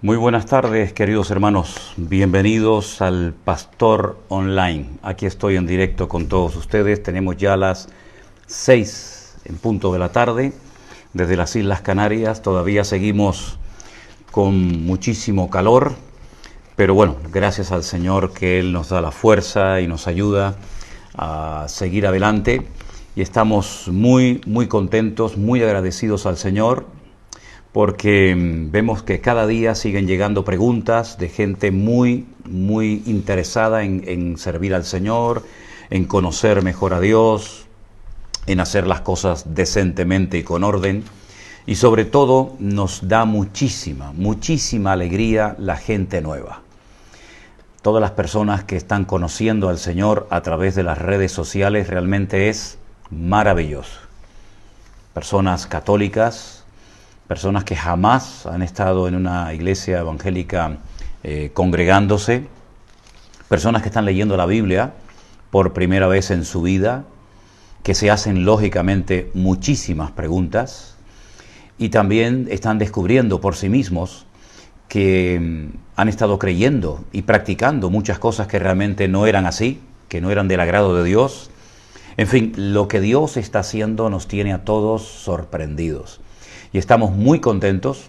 Muy buenas tardes, queridos hermanos. Bienvenidos al Pastor Online. Aquí estoy en directo con todos ustedes. Tenemos ya las 6 en punto de la tarde desde las Islas Canarias. Todavía seguimos con muchísimo calor, pero bueno, gracias al Señor que Él nos da la fuerza y nos ayuda a seguir adelante. Y estamos muy contentos, muy agradecidos al Señor, porque vemos que cada día siguen llegando preguntas de gente muy interesada en servir al Señor, en conocer mejor a Dios, en hacer las cosas decentemente y con orden. Y sobre todo nos da muchísima alegría la gente nueva. Todas las personas que están conociendo al Señor a través de las redes sociales realmente es maravilloso. Personas católicas, personas que jamás han estado en una iglesia evangélica congregándose, personas que están leyendo la Biblia por primera vez en su vida, que se hacen lógicamente muchísimas preguntas y también están descubriendo por sí mismos que han estado creyendo y practicando muchas cosas que realmente no eran así, que no eran del agrado de Dios. En fin, lo que Dios está haciendo nos tiene a todos sorprendidos. Y estamos muy contentos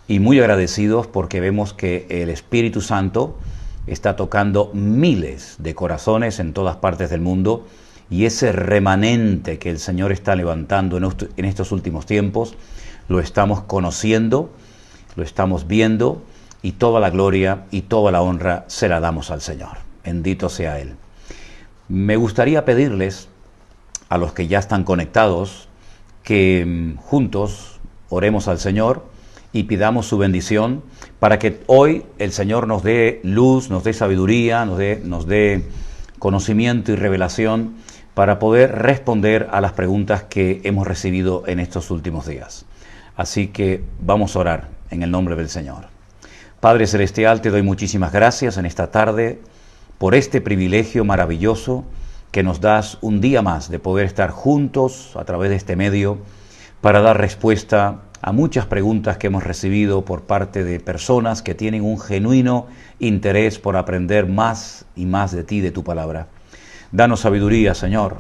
y muy agradecidos porque vemos que el Espíritu Santo está tocando miles de corazones en todas partes del mundo, y ese remanente que el Señor está levantando en estos últimos tiempos lo estamos conociendo, lo estamos viendo, y toda la gloria y toda la honra se la damos al Señor. Bendito sea Él. Me gustaría pedirles a los que ya están conectados que juntos oremos al Señor y pidamos su bendición para que hoy el Señor nos dé luz, nos dé sabiduría, nos dé conocimiento y revelación para poder responder a las preguntas que hemos recibido en estos últimos días. Así que vamos a orar en el nombre del Señor. Padre Celestial, te doy muchísimas gracias en esta tarde por este privilegio maravilloso que nos das un día más de poder estar juntos a través de este medio para dar respuesta a muchas preguntas que hemos recibido por parte de personas que tienen un genuino interés por aprender más y más de ti, de tu palabra. Danos sabiduría, Señor.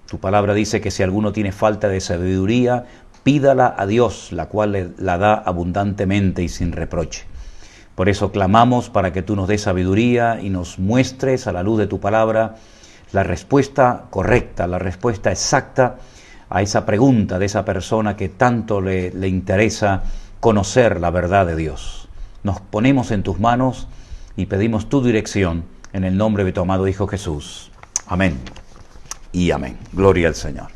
Tu palabra dice que si alguno tiene falta de sabiduría, pídala a Dios, la cual la da abundantemente y sin reproche. Por eso clamamos para que tú nos des sabiduría y nos muestres a la luz de tu palabra la respuesta correcta, la respuesta exacta a esa pregunta de esa persona que tanto le interesa conocer la verdad de Dios. Nos ponemos en tus manos y pedimos tu dirección en el nombre de tu amado Hijo Jesús. Amén y amén. Gloria al Señor.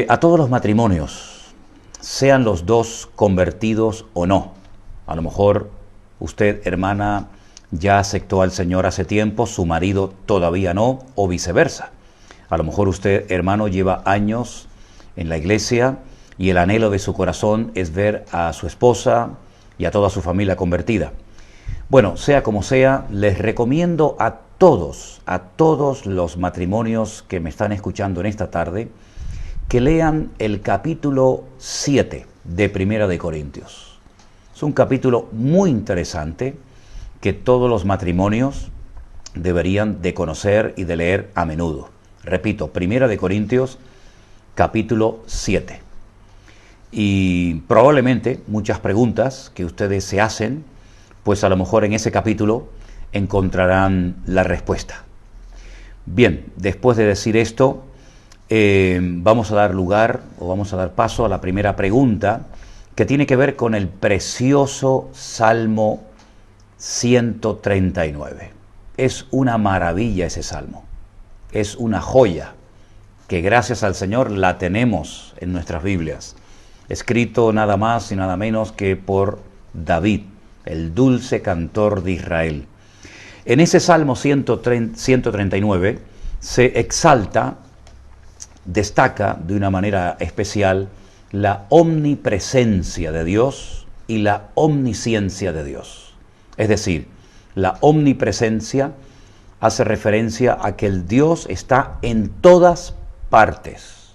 A todos los matrimonios, sean los dos convertidos o no. A lo mejor usted, hermana, ya aceptó al Señor hace tiempo, su marido todavía no, o viceversa. A lo mejor usted, hermano, lleva años en la iglesia y el anhelo de su corazón es ver a su esposa y a toda su familia convertida. Bueno, sea como sea, les recomiendo a todos los matrimonios que me están escuchando en esta tarde, que lean el capítulo 7 de Primera de Corintios. Es un capítulo muy interesante que todos los matrimonios deberían de conocer y de leer a menudo. Repito, Primera de Corintios, capítulo 7. Y probablemente muchas preguntas que ustedes se hacen, pues a lo mejor en ese capítulo encontrarán la respuesta. Bien, después de decir esto, vamos a dar paso a la primera pregunta, que tiene que ver con el precioso Salmo 139. Es una maravilla ese salmo. Es una joya que gracias al Señor la tenemos en nuestras Biblias, escrito nada más y nada menos que por David, el dulce cantor de Israel. En ese Salmo 139 se exalta, destaca de una manera especial la omnipresencia de Dios y la omnisciencia de Dios. Es decir, la omnipresencia hace referencia a que el Dios está en todas partes,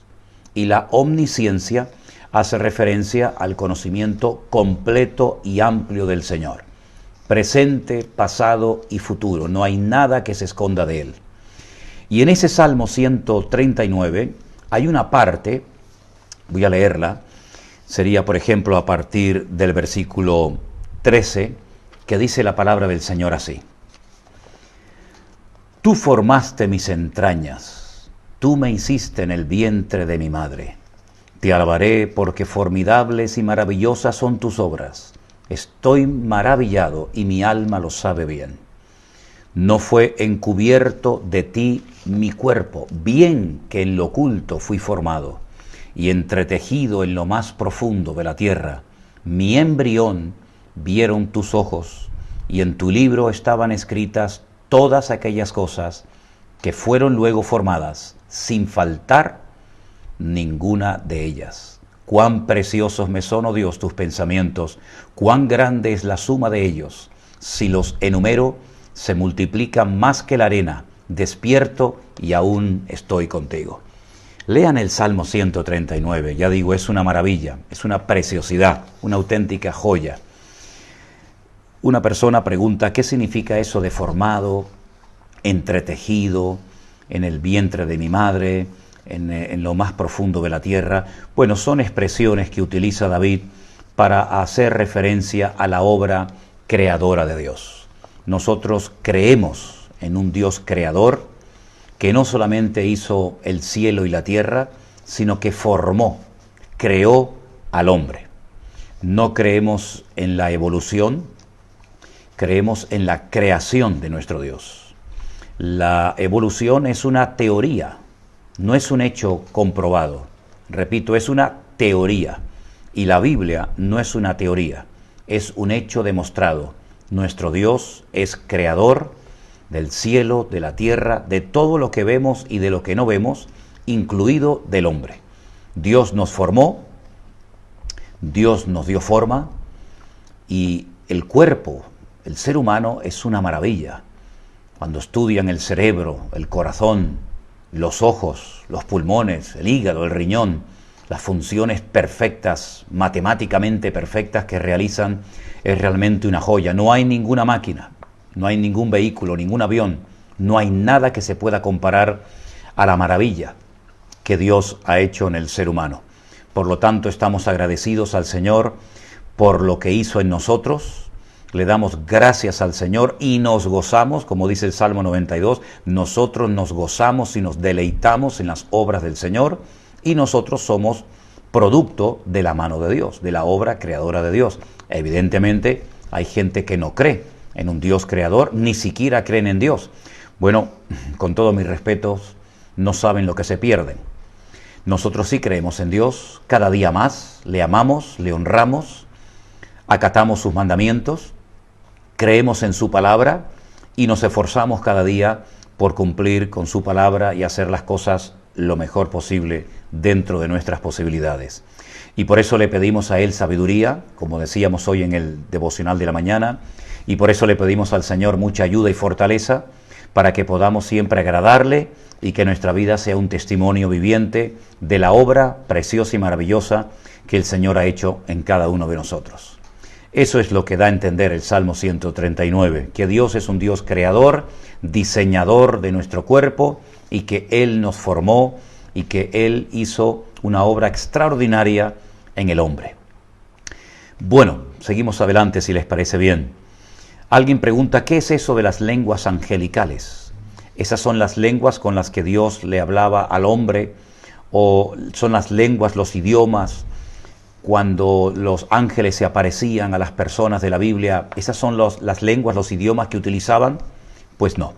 y la omnisciencia hace referencia al conocimiento completo y amplio del Señor. Presente, pasado y futuro. No hay nada que se esconda de Él. Y en ese Salmo 139 hay una parte, voy a leerla, sería por ejemplo a partir del versículo 13, que dice la palabra del Señor así. Tú formaste mis entrañas, tú me hiciste en el vientre de mi madre. Te alabaré porque formidables y maravillosas son tus obras. Estoy maravillado y mi alma lo sabe bien. No fue encubierto de ti mi cuerpo, bien que en lo oculto fui formado y entretejido en lo más profundo de la tierra. Mi embrión vieron tus ojos y en tu libro estaban escritas todas aquellas cosas que fueron luego formadas, sin faltar ninguna de ellas. Cuán preciosos me son, oh Dios, tus pensamientos, cuán grande es la suma de ellos. Si los enumero, se multiplican más que la arena. Despierto y aún estoy contigo. Lean el Salmo 139, ya digo, es una maravilla, es una preciosidad, una auténtica joya. Una persona pregunta, ¿qué significa eso de formado, entretejido, en el vientre de mi madre, en lo más profundo de la tierra? Bueno, son expresiones que utiliza David para hacer referencia a la obra creadora de Dios. Nosotros creemos en un Dios creador que no solamente hizo el cielo y la tierra, sino que formó, creó al hombre. No creemos en la evolución, creemos en la creación de nuestro Dios. La evolución es una teoría, no es un hecho comprobado. Repito, es una teoría. Y la Biblia no es una teoría, es un hecho demostrado. Nuestro Dios es creador del cielo, de la tierra, de todo lo que vemos y de lo que no vemos, incluido del hombre. Dios nos formó, Dios nos dio forma y el cuerpo, el ser humano es una maravilla. Cuando estudian el cerebro, el corazón, los ojos, los pulmones, el hígado, el riñón, las funciones perfectas, matemáticamente perfectas que realizan, es realmente una joya. No hay ninguna máquina, no hay ningún vehículo, ningún avión, no hay nada que se pueda comparar a la maravilla que Dios ha hecho en el ser humano. Por lo tanto, estamos agradecidos al Señor por lo que hizo en nosotros. Le damos gracias al Señor y nos gozamos, como dice el Salmo 92, nosotros nos gozamos y nos deleitamos en las obras del Señor y nosotros somos producto de la mano de Dios, de la obra creadora de Dios. Evidentemente, hay gente que no cree en un Dios creador, ni siquiera creen en Dios. Bueno, con todos mis respetos, no saben lo que se pierden. Nosotros sí creemos en Dios, cada día más, le amamos, le honramos, acatamos sus mandamientos, creemos en su palabra y nos esforzamos cada día por cumplir con su palabra y hacer las cosas lo mejor posible dentro de nuestras posibilidades. Y por eso le pedimos a Él sabiduría, como decíamos hoy en el devocional de la mañana, y por eso le pedimos al Señor mucha ayuda y fortaleza para que podamos siempre agradarle y que nuestra vida sea un testimonio viviente de la obra preciosa y maravillosa que el Señor ha hecho en cada uno de nosotros. Eso es lo que da a entender el Salmo 139, que Dios es un Dios creador, diseñador de nuestro cuerpo y que Él nos formó y que Él hizo una obra extraordinaria en el hombre. Bueno, seguimos adelante si les parece bien. Alguien pregunta, ¿qué es eso de las lenguas angelicales? ¿Esas son las lenguas con las que Dios le hablaba al hombre? ¿O son las lenguas, los idiomas, cuando los ángeles se aparecían a las personas de la Biblia? ¿Esas son las lenguas, los idiomas que utilizaban? Pues no.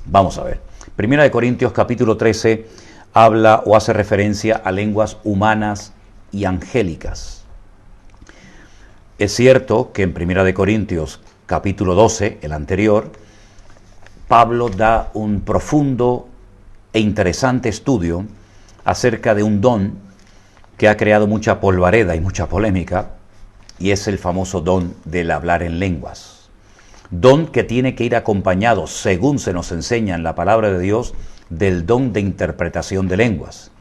Vamos a ver. Primera de Corintios capítulo 13 habla o hace referencia a lenguas humanas y angélicas. Es cierto que en Primera de Corintios capítulo 12, el anterior, Pablo da un profundo e interesante estudio acerca de un don que ha creado mucha polvareda y mucha polémica, y es el famoso don del hablar en lenguas. Don que tiene que ir acompañado, según se nos enseña en la palabra de Dios, del don de interpretación de lenguas.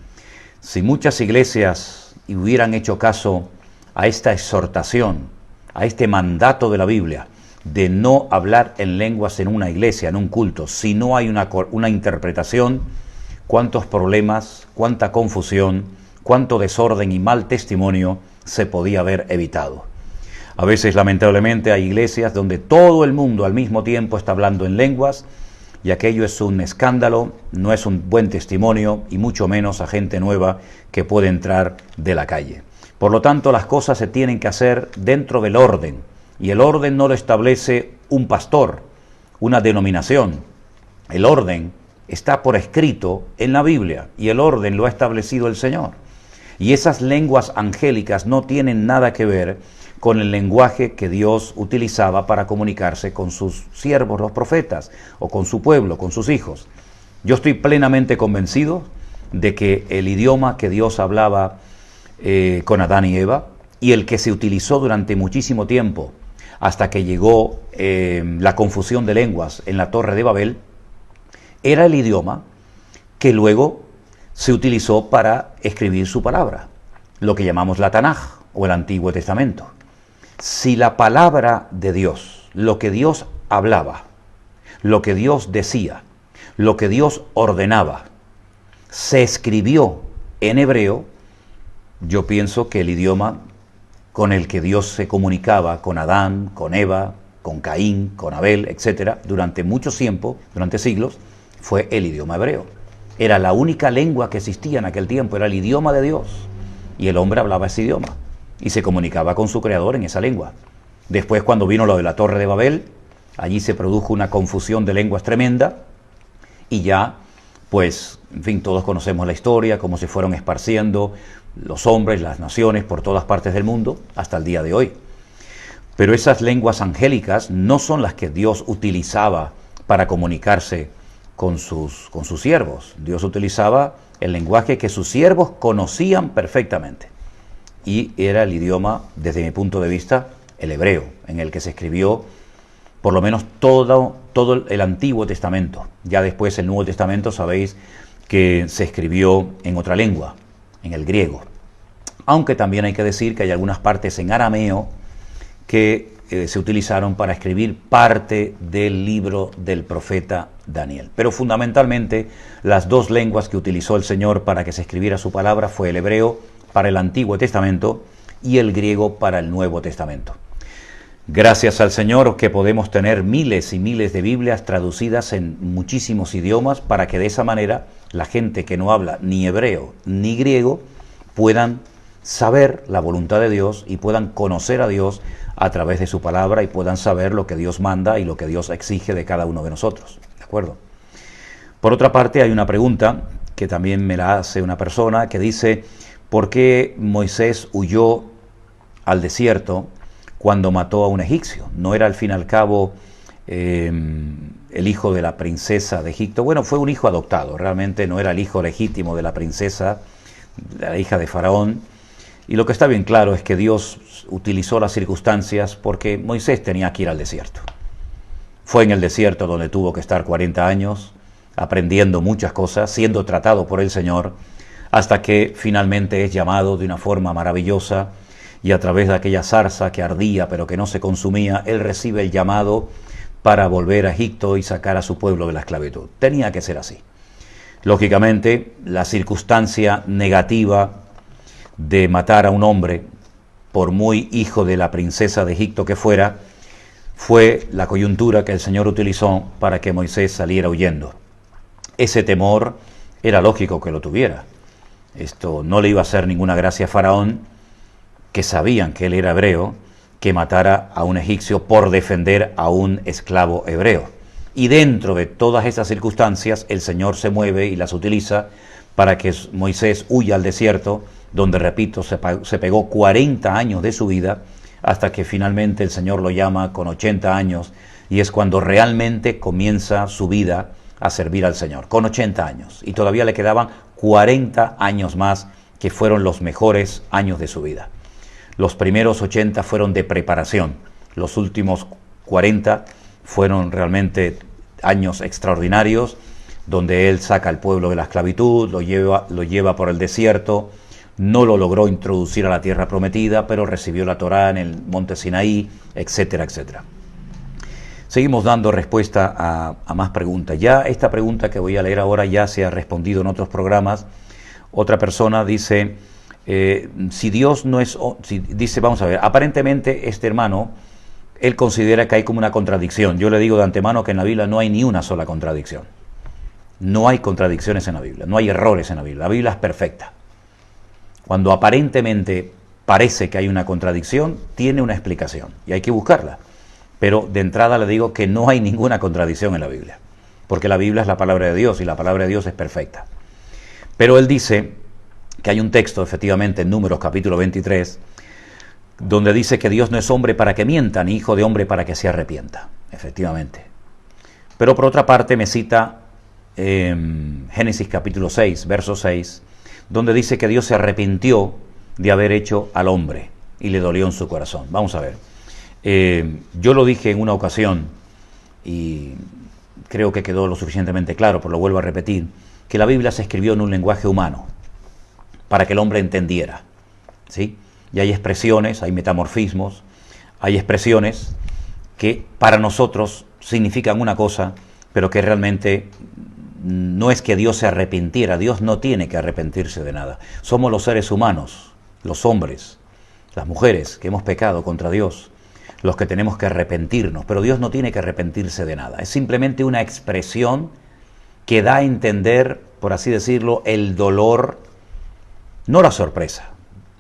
Si muchas iglesias y hubieran hecho caso a esta exhortación, a este mandato de la Biblia, de no hablar en lenguas en una iglesia, en un culto, si no hay una interpretación, cuántos problemas, cuánta confusión, cuánto desorden y mal testimonio se podía haber evitado. A veces, lamentablemente, hay iglesias donde todo el mundo al mismo tiempo está hablando en lenguas, y aquello es un escándalo, no es un buen testimonio, y mucho menos a gente nueva que puede entrar de la calle. Por lo tanto, las cosas se tienen que hacer dentro del orden, y el orden no lo establece un pastor, una denominación. El orden está por escrito en la Biblia, y el orden lo ha establecido el Señor. Y esas lenguas angélicas no tienen nada que ver con el lenguaje que Dios utilizaba para comunicarse con sus siervos, los profetas, o con su pueblo, con sus hijos. Yo estoy plenamente convencido de que el idioma que Dios hablaba con Adán y Eva, y el que se utilizó durante muchísimo tiempo, hasta que llegó la confusión de lenguas en la Torre de Babel, era el idioma que luego se utilizó para escribir su palabra, lo que llamamos la Tanaj, o el Antiguo Testamento. Si la palabra de Dios, lo que Dios hablaba, lo que Dios decía, lo que Dios ordenaba, se escribió en hebreo, yo pienso que el idioma con el que Dios se comunicaba con Adán, con Eva, con Caín, con Abel, etc., durante mucho tiempo, durante siglos, fue el idioma hebreo. Era la única lengua que existía en aquel tiempo, era el idioma de Dios, y el hombre hablaba ese idioma y se comunicaba con su creador en esa lengua. Después, cuando vino lo de la Torre de Babel, allí se produjo una confusión de lenguas tremenda, y ya, pues, en fin, todos conocemos la historia, cómo se fueron esparciendo los hombres, las naciones por todas partes del mundo, hasta el día de hoy. Pero esas lenguas angélicas no son las que Dios utilizaba para comunicarse con sus siervos. Dios utilizaba el lenguaje que sus siervos conocían perfectamente, y era el idioma, desde mi punto de vista, el hebreo, en el que se escribió por lo menos todo el Antiguo Testamento. Ya después el Nuevo Testamento sabéis que se escribió en otra lengua, en el griego. Aunque también hay que decir que hay algunas partes en arameo que se utilizaron para escribir parte del libro del profeta Daniel. Pero fundamentalmente las dos lenguas que utilizó el Señor para que se escribiera su palabra fue el hebreo para el Antiguo Testamento y el griego para el Nuevo Testamento. Gracias al Señor que podemos tener miles y miles de Biblias traducidas en muchísimos idiomas, para que de esa manera la gente que no habla ni hebreo ni griego puedan saber la voluntad de Dios y puedan conocer a Dios a través de su palabra, y puedan saber lo que Dios manda y lo que Dios exige de cada uno de nosotros. ¿De acuerdo? Por otra parte, hay una pregunta que también me la hace una persona que dice: ¿por qué Moisés huyó al desierto cuando mató a un egipcio? ¿No era al fin y al cabo el hijo de la princesa de Egipto? Bueno, fue un hijo adoptado, realmente no era el hijo legítimo de la princesa, la hija de Faraón. Y lo que está bien claro es que Dios utilizó las circunstancias porque Moisés tenía que ir al desierto. Fue en el desierto donde tuvo que estar 40 años, aprendiendo muchas cosas, siendo tratado por el Señor, hasta que finalmente es llamado de una forma maravillosa, y a través de aquella zarza que ardía pero que no se consumía, él recibe el llamado para volver a Egipto y sacar a su pueblo de la esclavitud. Tenía que ser así. Lógicamente, la circunstancia negativa de matar a un hombre, por muy hijo de la princesa de Egipto que fuera, fue la coyuntura que el Señor utilizó para que Moisés saliera huyendo. Ese temor era lógico que lo tuviera. Esto no le iba a hacer ninguna gracia a Faraón, que sabían que él era hebreo, que matara a un egipcio por defender a un esclavo hebreo. Y dentro de todas esas circunstancias, el Señor se mueve y las utiliza para que Moisés huya al desierto, donde, repito, se pegó 40 años de su vida, hasta que finalmente el Señor lo llama con 80 años, y es cuando realmente comienza su vida a servir al Señor, con 80 años. Y todavía le quedaban 40 años más, que fueron los mejores años de su vida. Los primeros 80 fueron de preparación, los últimos 40 fueron realmente años extraordinarios, donde él saca al pueblo de la esclavitud, lo lleva por el desierto, no lo logró introducir a la tierra prometida, pero recibió la Torá en el monte Sinaí, etcétera, etcétera. Seguimos dando respuesta a más preguntas. Ya esta pregunta que voy a leer ahora ya se ha respondido en otros programas. Otra persona dice, si Dios no es... dice, vamos a ver, aparentemente este hermano, él considera que hay como una contradicción. Yo le digo de antemano que en la Biblia no hay ni una sola contradicción. No hay contradicciones en la Biblia, no hay errores en la Biblia. La Biblia es perfecta. Cuando aparentemente parece que hay una contradicción, tiene una explicación y hay que buscarla. Pero de entrada le digo que no hay ninguna contradicción en la Biblia, porque la Biblia es la palabra de Dios y la palabra de Dios es perfecta. Pero él dice que hay un texto, efectivamente, en Números capítulo 23, donde dice que Dios no es hombre para que mienta, ni hijo de hombre para que se arrepienta, efectivamente. Pero por otra parte me cita Génesis capítulo 6, verso 6, donde dice que Dios se arrepintió de haber hecho al hombre y le dolió en su corazón. Vamos a ver. Yo lo dije en una ocasión y creo que quedó lo suficientemente claro, pero lo vuelvo a repetir, que la Biblia se escribió en un lenguaje humano para que el hombre entendiera, ¿sí? Y hay expresiones, hay metamorfismos, hay expresiones que para nosotros significan una cosa, pero que realmente no es que Dios se arrepintiera. Dios no tiene que arrepentirse de nada. Somos los seres humanos, los hombres, las mujeres que hemos pecado contra Dios, los que tenemos que arrepentirnos, pero Dios no tiene que arrepentirse de nada. Es simplemente una expresión que da a entender, por así decirlo, el dolor, no la sorpresa.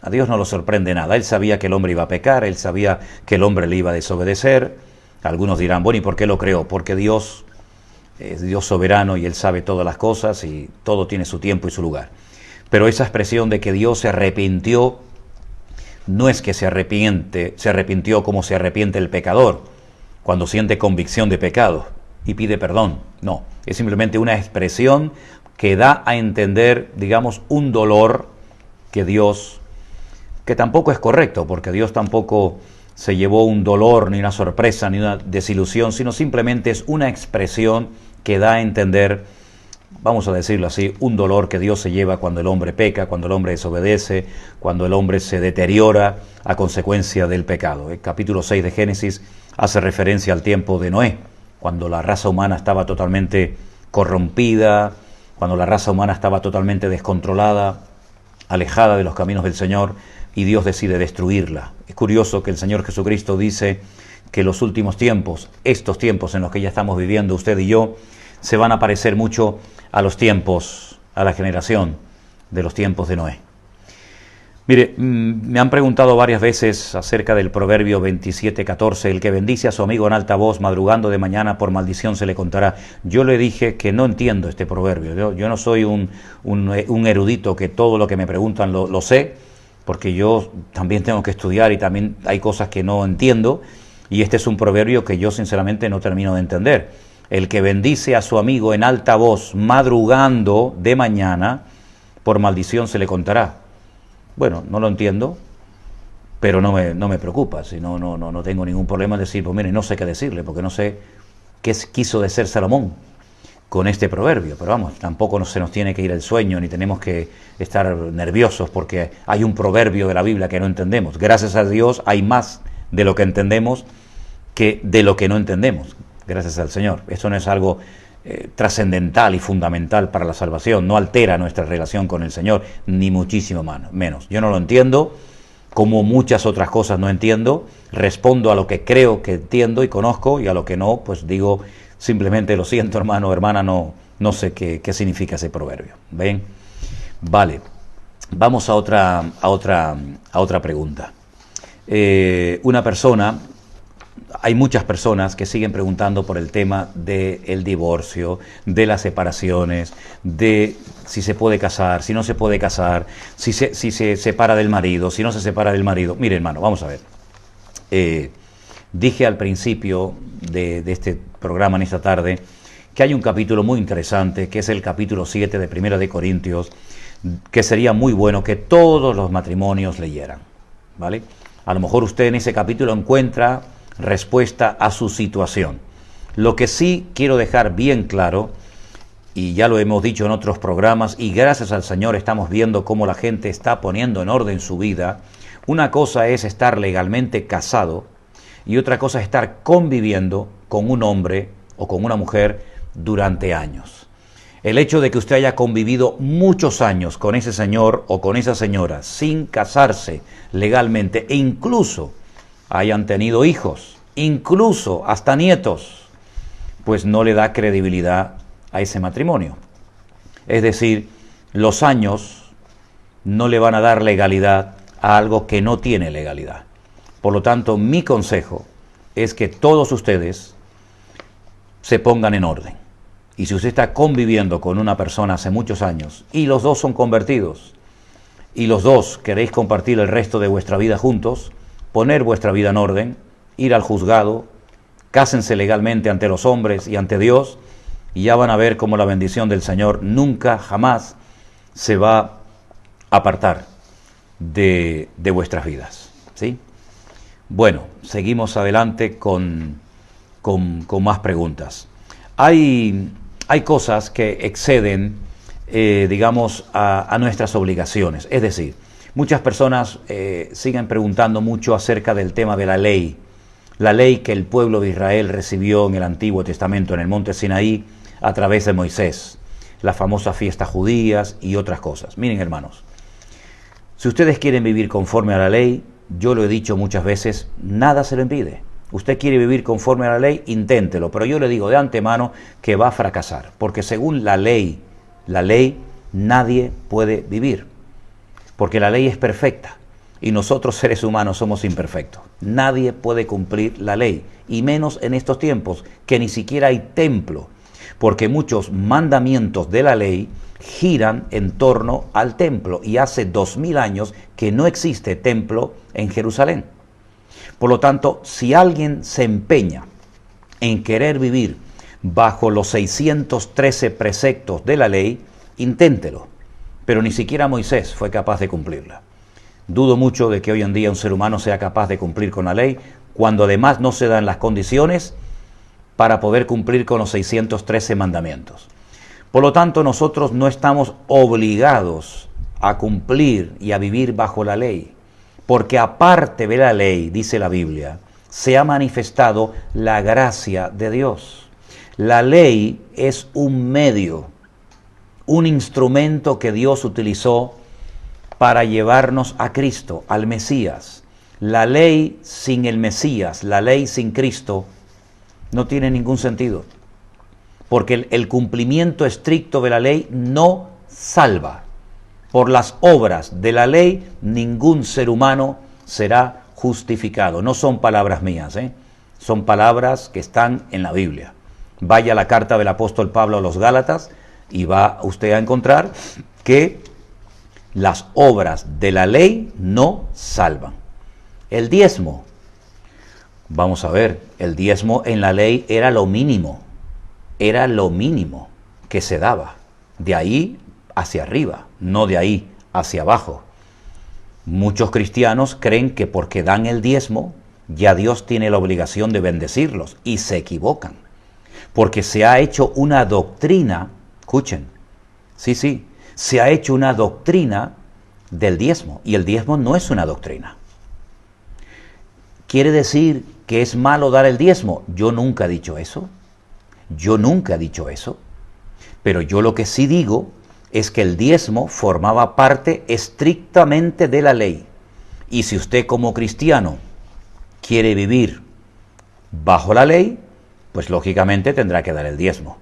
A Dios no lo sorprende nada. Él sabía que el hombre iba a pecar, él sabía que el hombre le iba a desobedecer. Algunos dirán, bueno, ¿y por qué lo creó? Porque Dios es Dios soberano y Él sabe todas las cosas y todo tiene su tiempo y su lugar. Pero esa expresión de que Dios se arrepintió, no es que se arrepintió como se arrepiente el pecador cuando siente convicción de pecado y pide perdón. No, es simplemente una expresión que da a entender, digamos, un dolor que Dios, que tampoco es correcto, porque Dios tampoco se llevó un dolor, ni una sorpresa, ni una desilusión, sino simplemente es una expresión que da a entender, vamos a decirlo así, un dolor que Dios se lleva cuando el hombre peca, cuando el hombre desobedece, cuando el hombre se deteriora a consecuencia del pecado. El capítulo 6 de Génesis hace referencia al tiempo de Noé, cuando la raza humana estaba totalmente corrompida, cuando la raza humana estaba totalmente descontrolada, alejada de los caminos del Señor, y Dios decide destruirla. Es curioso que el Señor Jesucristo dice que los últimos tiempos, estos tiempos en los que ya estamos viviendo usted y yo, se van a parecer mucho a los tiempos, a la generación de los tiempos de Noé. Mire, me han preguntado varias veces acerca del proverbio 27:14, el que bendice a su amigo en alta voz, madrugando de mañana, por maldición se le contará. Yo le dije que no entiendo este proverbio. Yo no soy un erudito que todo lo que me preguntan lo sé, porque yo también tengo que estudiar y también hay cosas que no entiendo, y este es un proverbio que yo sinceramente no termino de entender. El que bendice a su amigo en alta voz, madrugando de mañana, por maldición se le contará. Bueno, no lo entiendo, pero no me preocupa, si no tengo ningún problema en decir, pues mire, no sé qué decirle, porque no sé qué quiso decir Salomón con este proverbio, pero vamos, tampoco se nos tiene que ir el sueño, ni tenemos que estar nerviosos porque hay un proverbio de la Biblia que no entendemos. Gracias a Dios hay más de lo que entendemos que de lo que no entendemos, gracias al Señor. Esto no es algo trascendental y fundamental para la salvación, no altera nuestra relación con el Señor, ni muchísimo menos. Yo no lo entiendo, como muchas otras cosas no entiendo, respondo a lo que creo que entiendo y conozco, y a lo que no, pues digo simplemente lo siento, hermano o hermana, no sé qué significa ese proverbio. ¿Ven? Vale, vamos a otra pregunta. Una persona, hay muchas personas que siguen preguntando por el tema del divorcio, de las separaciones, de si se puede casar, si no se puede casar, si se separa del marido, si no se separa del marido. Mire, hermano, vamos a ver. Dije al principio de este programa en esta tarde que hay un capítulo muy interesante, que es el capítulo 7 de Primera de Corintios, que sería muy bueno que todos los matrimonios leyeran, ¿vale? A lo mejor usted en ese capítulo encuentra respuesta a su situación. Lo que sí quiero dejar bien claro y ya lo hemos dicho en otros programas, y gracias al Señor estamos viendo cómo la gente está poniendo en orden su vida. Una cosa es estar legalmente casado y otra cosa es estar conviviendo con un hombre o con una mujer durante años. El hecho de que usted haya convivido muchos años con ese señor o con esa señora sin casarse legalmente e incluso hayan tenido hijos, incluso hasta nietos, pues no le da credibilidad a ese matrimonio. Es decir, los años no le van a dar legalidad a algo que no tiene legalidad. Por lo tanto, mi consejo es que todos ustedes se pongan en orden. Y si usted está conviviendo con una persona hace muchos años y los dos son convertidos y los dos queréis compartir el resto de vuestra vida juntos, poner vuestra vida en orden, ir al juzgado, cásense legalmente ante los hombres y ante Dios, y ya van a ver cómo la bendición del Señor nunca, jamás se va a apartar de vuestras vidas, ¿sí? Bueno, seguimos adelante con más preguntas. Hay cosas que exceden, digamos, a nuestras obligaciones. Es decir, muchas personas siguen preguntando mucho acerca del tema de la ley que el pueblo de Israel recibió en el Antiguo Testamento, en el monte Sinaí, a través de Moisés, las famosas fiestas judías y otras cosas. Miren, hermanos, si ustedes quieren vivir conforme a la ley, yo lo he dicho muchas veces, nada se lo impide. Usted quiere vivir conforme a la ley, inténtelo, pero yo le digo de antemano que va a fracasar, porque según la ley nadie puede vivir, porque la ley es perfecta y nosotros seres humanos somos imperfectos. Nadie puede cumplir la ley, y menos en estos tiempos, que ni siquiera hay templo, porque muchos mandamientos de la ley giran en torno al templo, y hace 2000 años que no existe templo en Jerusalén. Por lo tanto, si alguien se empeña en querer vivir bajo los 613 preceptos de la ley, inténtelo, pero ni siquiera Moisés fue capaz de cumplirla. Dudo mucho de que hoy en día un ser humano sea capaz de cumplir con la ley, cuando además no se dan las condiciones para poder cumplir con los 613 mandamientos. Por lo tanto, nosotros no estamos obligados a cumplir y a vivir bajo la ley, porque aparte de la ley, dice la Biblia, se ha manifestado la gracia de Dios. La ley es un medio, un instrumento que Dios utilizó para llevarnos a Cristo, al Mesías. La ley sin el Mesías, la ley sin Cristo, no tiene ningún sentido, porque el cumplimiento estricto de la ley no salva. Por las obras de la ley, ningún ser humano será justificado. No son palabras mías, son palabras que están en la Biblia. Vaya a la carta del apóstol Pablo a los Gálatas y va usted a encontrar que las obras de la ley no salvan. El diezmo, vamos a ver, el diezmo en la ley era lo mínimo que se daba. De ahí hacia arriba, no de ahí hacia abajo. Muchos cristianos creen que porque dan el diezmo, ya Dios tiene la obligación de bendecirlos, y se equivocan, porque se ha hecho una doctrina, escuchen, sí, se ha hecho una doctrina del diezmo, y el diezmo no es una doctrina. ¿Quiere decir que es malo dar el diezmo? Yo nunca he dicho eso, pero yo lo que sí digo es que el diezmo formaba parte estrictamente de la ley. Y si usted como cristiano quiere vivir bajo la ley, pues lógicamente tendrá que dar el diezmo.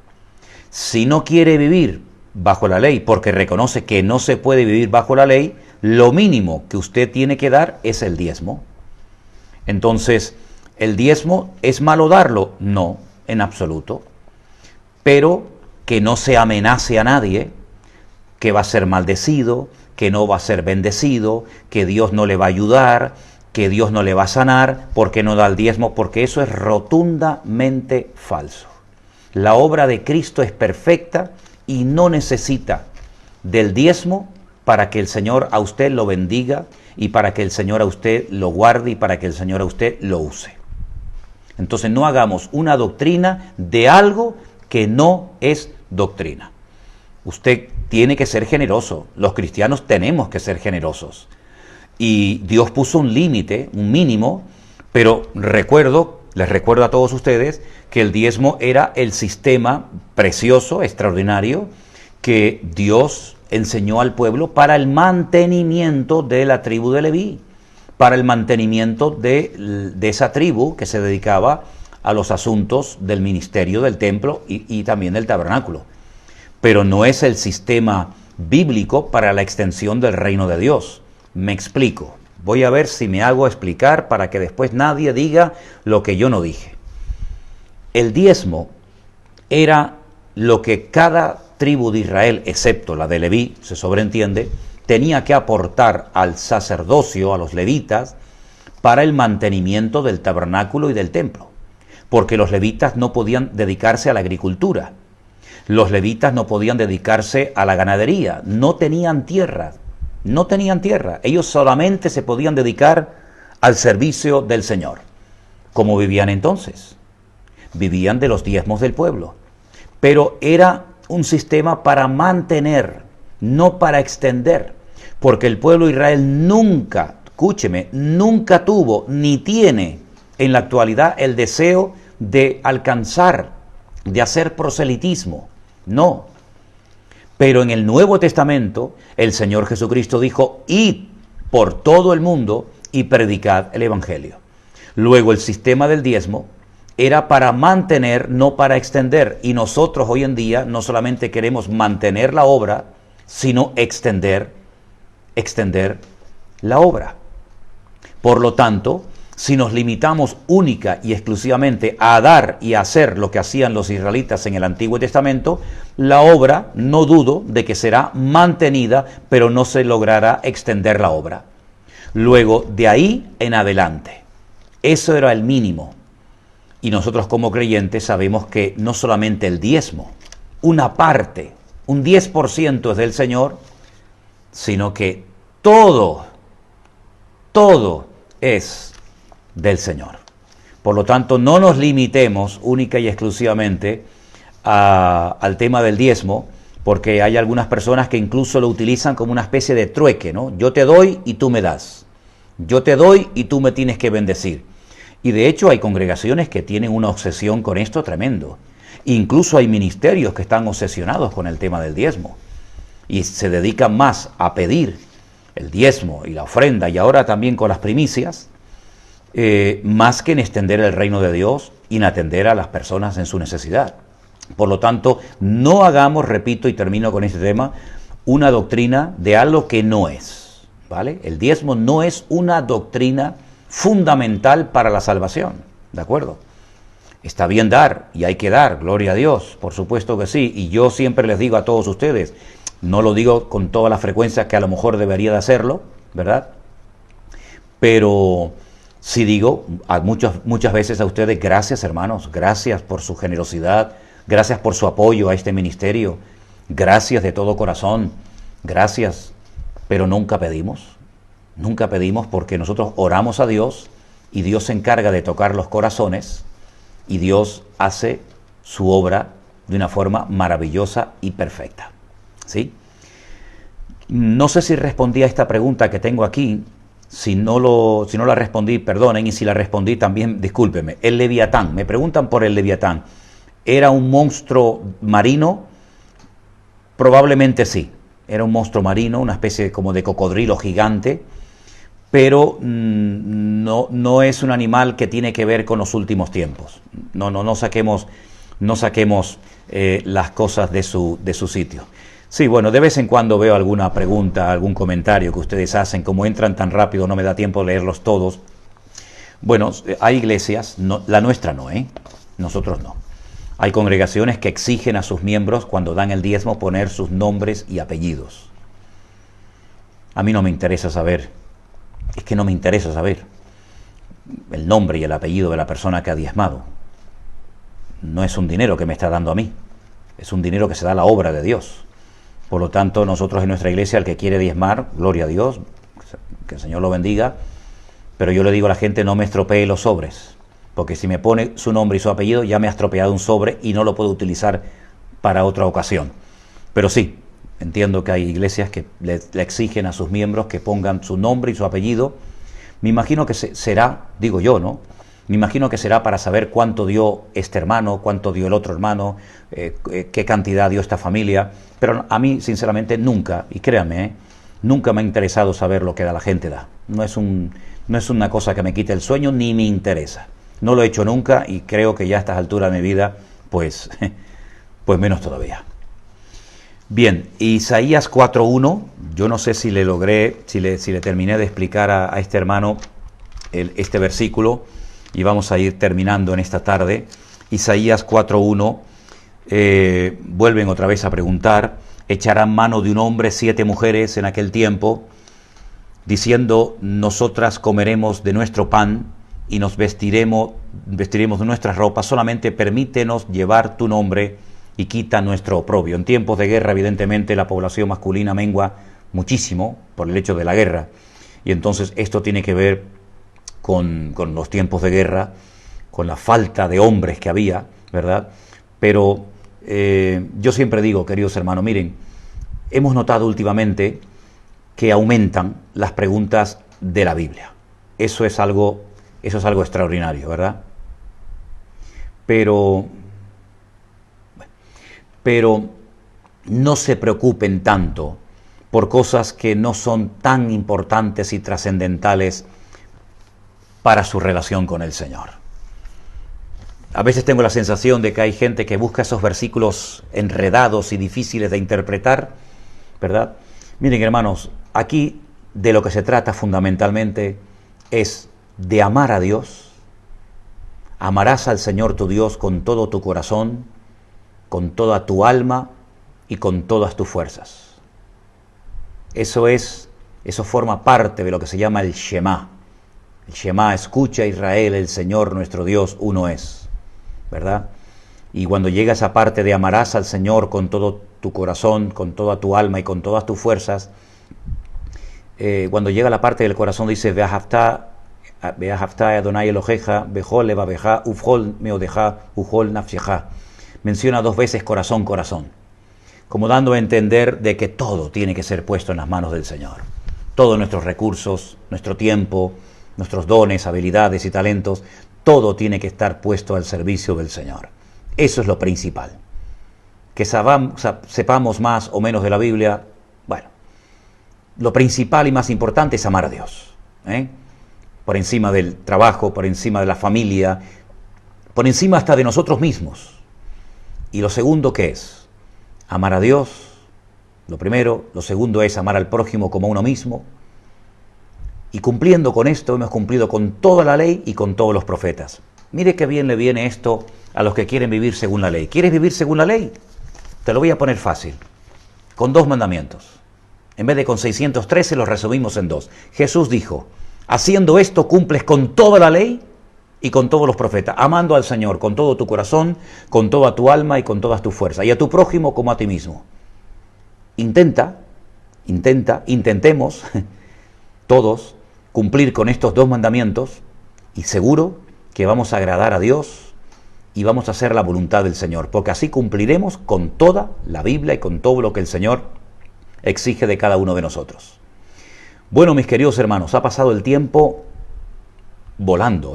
Si no quiere vivir bajo la ley porque reconoce que no se puede vivir bajo la ley, lo mínimo que usted tiene que dar es el diezmo. Entonces, ¿el diezmo es malo darlo? No, en absoluto. Pero que no se amenace a nadie, que va a ser maldecido, que no va a ser bendecido, que Dios no le va a ayudar, que Dios no le va a sanar, porque no da el diezmo, porque eso es rotundamente falso. La obra de Cristo es perfecta y no necesita del diezmo para que el Señor a usted lo bendiga y para que el Señor a usted lo guarde y para que el Señor a usted lo use. Entonces no hagamos una doctrina de algo que no es doctrina. Usted tiene que ser generoso. Los cristianos tenemos que ser generosos. Y Dios puso un límite, un mínimo, pero les recuerdo a todos ustedes que el diezmo era el sistema precioso, extraordinario, que Dios enseñó al pueblo para el mantenimiento de la tribu de Leví, para el mantenimiento de esa tribu que se dedicaba a los asuntos del ministerio del templo y también del tabernáculo. Pero no es el sistema bíblico para la extensión del reino de Dios. Me explico. Voy a ver si me hago explicar para que después nadie diga lo que yo no dije. El diezmo era lo que cada tribu de Israel, excepto la de Leví, se sobreentiende, tenía que aportar al sacerdocio, a los levitas, para el mantenimiento del tabernáculo y del templo. Porque los levitas no podían dedicarse a la agricultura. Los levitas no podían dedicarse a la ganadería. No tenían tierra. No tenían tierra. Ellos solamente se podían dedicar al servicio del Señor. ¿Cómo vivían entonces? Vivían de los diezmos del pueblo. Pero era un sistema para mantener, no para extender. Porque el pueblo de Israel nunca, escúcheme, nunca tuvo ni tiene en la actualidad el deseo de alcanzar, de hacer proselitismo. No. Pero en el Nuevo Testamento, el Señor Jesucristo dijo, id por todo el mundo y predicad el Evangelio. Luego el sistema del diezmo era para mantener, no para extender. Y nosotros hoy en día no solamente queremos mantener la obra, sino extender la obra. Por lo tanto, si nos limitamos única y exclusivamente a dar y a hacer lo que hacían los israelitas en el Antiguo Testamento, la obra, no dudo de que será mantenida, pero no se logrará extender la obra. Luego, de ahí en adelante, eso era el mínimo. Y nosotros como creyentes sabemos que no solamente el diezmo, una parte, un 10% es del Señor, sino que todo es del Señor. Por lo tanto, no nos limitemos única y exclusivamente al tema del diezmo, porque hay algunas personas que incluso lo utilizan como una especie de trueque, ¿no? Yo te doy y tú me das. Yo te doy y tú me tienes que bendecir. Y de hecho hay congregaciones que tienen una obsesión con esto tremendo. Incluso hay ministerios que están obsesionados con el tema del diezmo y se dedican más a pedir el diezmo y la ofrenda y ahora también con las primicias, más que en extender el reino de Dios y en atender a las personas en su necesidad. Por lo tanto, no hagamos, repito y termino con este tema, una doctrina de algo que no es, ¿vale? El diezmo no es una doctrina fundamental para la salvación, ¿de acuerdo? Está bien dar y hay que dar, gloria a Dios, por supuesto que sí, y yo siempre les digo a todos ustedes, no lo digo con toda la frecuencia que a lo mejor debería de hacerlo, ¿verdad? Pero sí digo muchas veces a ustedes, gracias hermanos, gracias por su generosidad, gracias por su apoyo a este ministerio, gracias de todo corazón, gracias, pero nunca pedimos porque nosotros oramos a Dios y Dios se encarga de tocar los corazones y Dios hace su obra de una forma maravillosa y perfecta. ¿Sí? No sé si respondí a esta pregunta que tengo aquí. Si no la respondí, perdonen, y si la respondí también, discúlpenme. El Leviatán, me preguntan por el Leviatán. ¿Era un monstruo marino? Probablemente sí. Era un monstruo marino, una especie como de cocodrilo gigante, pero no es un animal que tiene que ver con los últimos tiempos. No saquemos las cosas de su sitio. Sí, bueno, de vez en cuando veo alguna pregunta, algún comentario que ustedes hacen, como entran tan rápido no me da tiempo de leerlos todos. Bueno, hay iglesias, la nuestra no, nosotros no. Hay congregaciones que exigen a sus miembros cuando dan el diezmo poner sus nombres y apellidos. A mí no me interesa saber, es que no me interesa saber el nombre y el apellido de la persona que ha diezmado. No es un dinero que me está dando a mí, es un dinero que se da a la obra de Dios. Por lo tanto, nosotros en nuestra iglesia, el que quiere diezmar, gloria a Dios, que el Señor lo bendiga, pero yo le digo a la gente, no me estropee los sobres, porque si me pone su nombre y su apellido, ya me ha estropeado un sobre y no lo puedo utilizar para otra ocasión. Pero sí, entiendo que hay iglesias que le exigen a sus miembros que pongan su nombre y su apellido. Me imagino que será, digo yo, ¿no? Me imagino que será para saber cuánto dio este hermano, cuánto dio el otro hermano, qué cantidad dio esta familia. Pero a mí, sinceramente, nunca, y créanme, nunca me ha interesado saber lo que la gente da. No es una cosa que me quite el sueño, ni me interesa. No lo he hecho nunca y creo que ya a estas alturas de mi vida, pues menos todavía. Bien, Isaías 4.1, yo no sé si le logré, si le terminé de explicar a este hermano este versículo, y vamos a ir terminando en esta tarde. Isaías 4.1, vuelven otra vez a preguntar, echarán mano de un hombre 7 mujeres en aquel tiempo, diciendo, nosotras comeremos de nuestro pan y nos vestiremos de nuestras ropas, solamente permítenos llevar tu nombre y quita nuestro oprobio. En tiempos de guerra, evidentemente, la población masculina mengua muchísimo por el hecho de la guerra, y entonces esto tiene que ver con los tiempos de guerra, con la falta de hombres que había, ¿verdad? Pero yo siempre digo, queridos hermanos, miren, hemos notado últimamente que aumentan las preguntas de la Biblia. Eso es algo extraordinario, ¿verdad? Pero no se preocupen tanto por cosas que no son tan importantes y trascendentales para su relación con el Señor. A veces tengo la sensación de que hay gente que busca esos versículos enredados y difíciles de interpretar, ¿verdad? Miren, hermanos, aquí de lo que se trata fundamentalmente es de amar a Dios. Amarás al Señor tu Dios con todo tu corazón, con toda tu alma y con todas tus fuerzas. Eso forma parte de lo que se llama el Shema. El Shema, escucha Israel, el Señor nuestro Dios uno es, ¿verdad? Y cuando llega esa parte de amarás al Señor con todo tu corazón, con toda tu alma y con todas tus fuerzas, cuando llega la parte del corazón dice Ve'ahavta Adonai Eloheja, Bechol levaveja, ufhol meodeja, ufhol nafsheja. Menciona 2 veces corazón, corazón, como dando a entender de que todo tiene que ser puesto en las manos del Señor. Todos nuestros recursos, nuestro tiempo, nuestros dones, habilidades y talentos, todo tiene que estar puesto al servicio del Señor. Eso es lo principal. Que sepamos más o menos de la Biblia, bueno, lo principal y más importante es amar a Dios, por encima del trabajo, por encima de la familia, por encima hasta de nosotros mismos. Y lo segundo, ¿qué es? Amar a Dios, lo primero. Lo segundo es amar al prójimo como a uno mismo. Y cumpliendo con esto, hemos cumplido con toda la ley y con todos los profetas. Mire qué bien le viene esto a los que quieren vivir según la ley. ¿Quieres vivir según la ley? Te lo voy a poner fácil, con 2 mandamientos. En vez de con 613, los resumimos en 2. Jesús dijo, haciendo esto cumples con toda la ley y con todos los profetas, amando al Señor con todo tu corazón, con toda tu alma y con todas tus fuerzas, y a tu prójimo como a ti mismo. Intentemos todos cumplir con estos 2 mandamientos y seguro que vamos a agradar a Dios y vamos a hacer la voluntad del Señor, porque así cumpliremos con toda la Biblia y con todo lo que el Señor exige de cada uno de nosotros. Bueno, mis queridos hermanos, ha pasado el tiempo volando,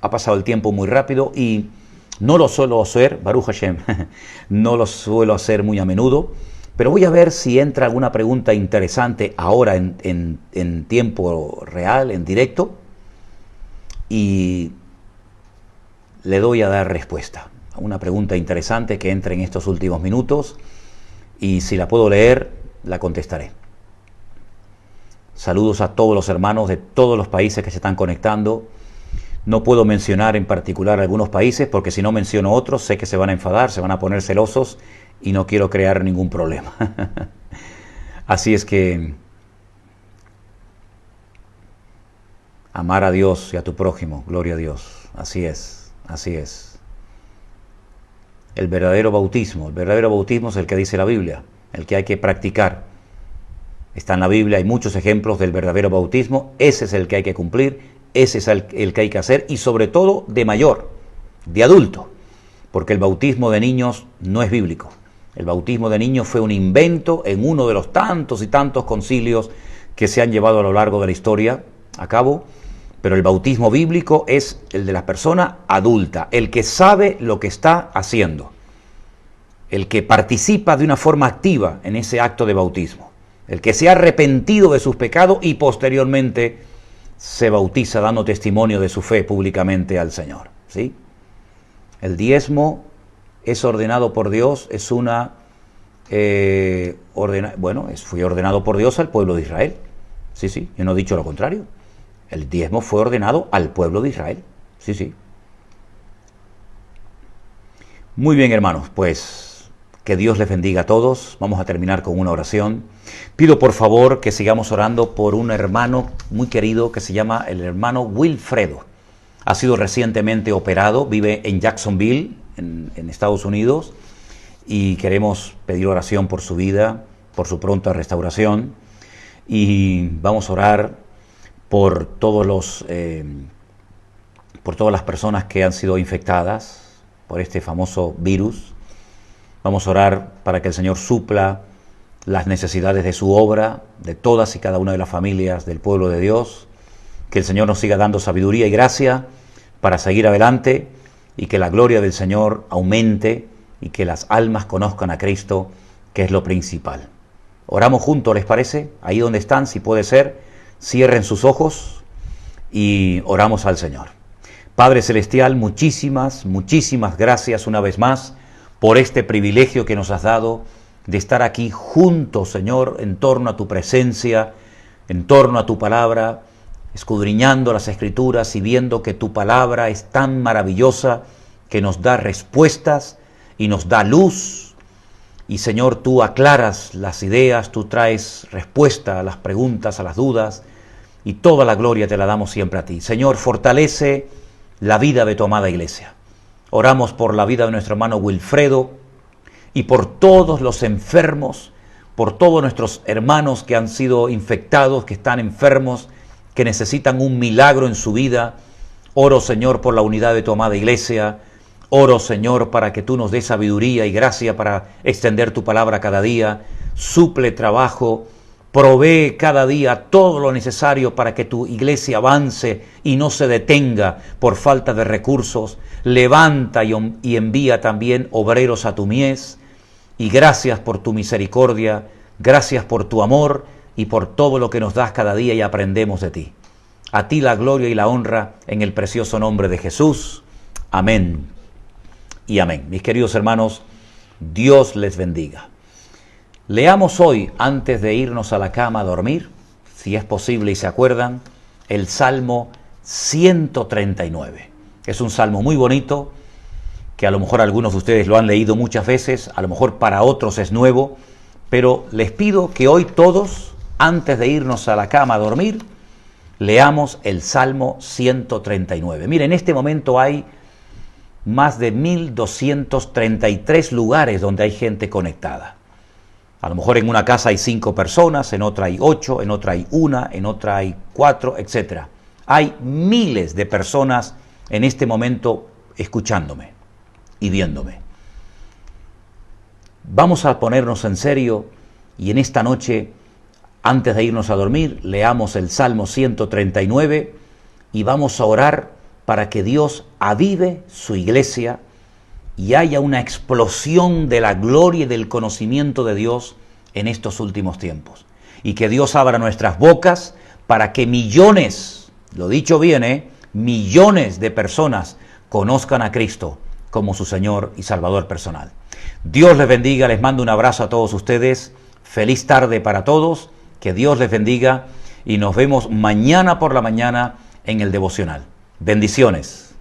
Ha pasado el tiempo muy rápido y no lo suelo hacer, Baruch Hashem, no lo suelo hacer muy a menudo, pero voy a ver si entra alguna pregunta interesante ahora en tiempo real, en directo, y le doy a dar respuesta a una pregunta interesante que entre en estos últimos minutos, y si la puedo leer, la contestaré. Saludos a todos los hermanos de todos los países que se están conectando. No puedo mencionar en particular algunos países porque si no menciono otros sé que se van a enfadar, se van a poner celosos y no quiero crear ningún problema. Así es que amar a Dios y a tu prójimo, gloria a Dios. Así es, así es. El verdadero bautismo es el que dice la Biblia, el que hay que practicar. Está en la Biblia, hay muchos ejemplos del verdadero bautismo, ese es el que hay que cumplir. Ese es el que hay que hacer, y sobre todo de mayor, de adulto, porque el bautismo de niños no es bíblico. El bautismo de niños fue un invento en uno de los tantos y tantos concilios que se han llevado a lo largo de la historia a cabo, pero el bautismo bíblico es el de la persona adulta, el que sabe lo que está haciendo, el que participa de una forma activa en ese acto de bautismo, el que se ha arrepentido de sus pecados y posteriormente se bautiza dando testimonio de su fe públicamente al Señor, ¿sí? El diezmo es ordenado por Dios, es una fue ordenado por Dios al pueblo de Israel. Sí, yo no he dicho lo contrario. El diezmo fue ordenado al pueblo de Israel. Sí. Muy bien, hermanos, pues que Dios les bendiga a todos. Vamos a terminar con una oración. Pido por favor que sigamos orando por un hermano muy querido que se llama el hermano Wilfredo. Ha sido recientemente operado, vive en Jacksonville, en Estados Unidos, y queremos pedir oración por su vida, por su pronta restauración, y vamos a orar por todas las personas que han sido infectadas por este famoso virus. Vamos a orar para que el Señor supla las necesidades de su obra, de todas y cada una de las familias del pueblo de Dios, que el Señor nos siga dando sabiduría y gracia para seguir adelante, y que la gloria del Señor aumente y que las almas conozcan a Cristo, que es lo principal. Oramos juntos, ¿les parece? Ahí donde están, si puede ser, cierren sus ojos y oramos al Señor. Padre Celestial, muchísimas gracias una vez más por este privilegio que nos has dado de estar aquí juntos, Señor, en torno a tu presencia, en torno a tu palabra, escudriñando las Escrituras y viendo que tu palabra es tan maravillosa que nos da respuestas y nos da luz. Y Señor, tú aclaras las ideas, tú traes respuesta a las preguntas, a las dudas, y toda la gloria te la damos siempre a ti. Señor, fortalece la vida de tu amada iglesia. Oramos por la vida de nuestro hermano Wilfredo y por todos los enfermos, por todos nuestros hermanos que han sido infectados, que están enfermos, que necesitan un milagro en su vida. Oro, Señor, por la unidad de tu amada iglesia. Oro, Señor, para que tú nos des sabiduría y gracia para extender tu palabra cada día. Suple trabajo, provee cada día todo lo necesario para que tu iglesia avance y no se detenga por falta de recursos. Levanta y envía también obreros a tu mies. Y gracias por tu misericordia, gracias por tu amor y por todo lo que nos das cada día y aprendemos de ti. A ti la gloria y la honra en el precioso nombre de Jesús. Amén y amén. Mis queridos hermanos, Dios les bendiga. Leamos hoy, antes de irnos a la cama a dormir, si es posible y se acuerdan, el Salmo 139. Es un salmo muy bonito, que a lo mejor algunos de ustedes lo han leído muchas veces, a lo mejor para otros es nuevo, pero les pido que hoy todos, antes de irnos a la cama a dormir, leamos el Salmo 139. Miren, en este momento hay más de 1233 lugares donde hay gente conectada. A lo mejor en una casa hay 5 personas, en otra hay 8, en otra hay 1, en otra hay 4, etc. Hay miles de personas en este momento escuchándome y viéndome. Vamos a ponernos en serio y en esta noche, antes de irnos a dormir, leamos el Salmo 139 y vamos a orar para que Dios avive su iglesia y haya una explosión de la gloria y del conocimiento de Dios en estos últimos tiempos. Y que Dios abra nuestras bocas para que millones, lo dicho bien, millones de personas conozcan a Cristo como su Señor y Salvador personal. Dios les bendiga, les mando un abrazo a todos ustedes. Feliz tarde para todos. Que Dios les bendiga y nos vemos mañana por la mañana en el devocional. Bendiciones.